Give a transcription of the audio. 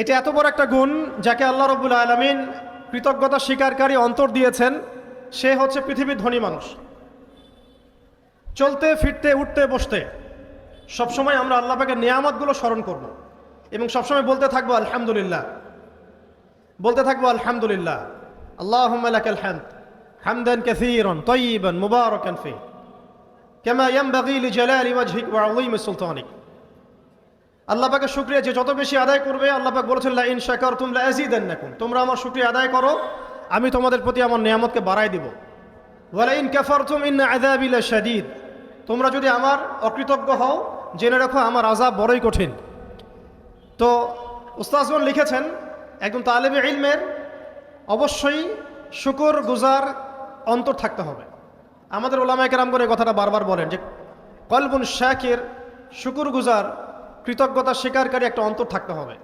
এটা এত বড় একটা গুণ যাকে আল্লাহ রাব্বুল আলামিন কৃতজ্ঞতা স্বীকারকারী অন্তর দিয়েছেন, সে হচ্ছে পৃথিবীর ধনী মানুষ। চলতে ফিরতে উঠতে বসতে সবসময় আমরা আল্লাহ পাকের নিয়ামতগুলো স্মরণ করব এবং সবসময় বলতে থাকবো আলহামদুলিল্লাহ, বলতে থাকবো আলহামদুলিল্লাহ। আল্লাহুম্মা লাকাল হামদ হামদান কাসীরান তাইয়িবান মুবারাকান ফীহি কামা ইয়ানবাগী লিজালালি ওয়াজহিক ওয়া আযীমি সুলতানিক। আল্লাহ পাকের শুকরিয়া যে যত বেশি আদায় করবে, আল্লাহ পাক বলেছেন লা ইন শাকারতুম লা আযীদান্নাকুম, তোমরা আমার শুকরিয়া আদায় করো আমি তোমাদের প্রতি আমার নিয়ামতকে বাড়াই দিব। ওয়া লা ইন কাফারতুম ইন্না আযাবি লাশাদীদ, তোমরা যদি আমার অকৃতজ্ঞ হও জেনে রাখো আমার আযাব বড়ই কঠিন। তো উস্তাজগণ লিখেছেন একজন তালেবে ইলমের অবশ্যই শুকর গুজার অন্তর থাকতে হবে। আমাদের ওলামায়ে কেরামগণ এই কথাটা বারবার বলেন যে কলবুন শাকির, শুকর গুজার কৃতজ্ঞতা স্বীকারকারী একটা অন্তর থাকতে হবে।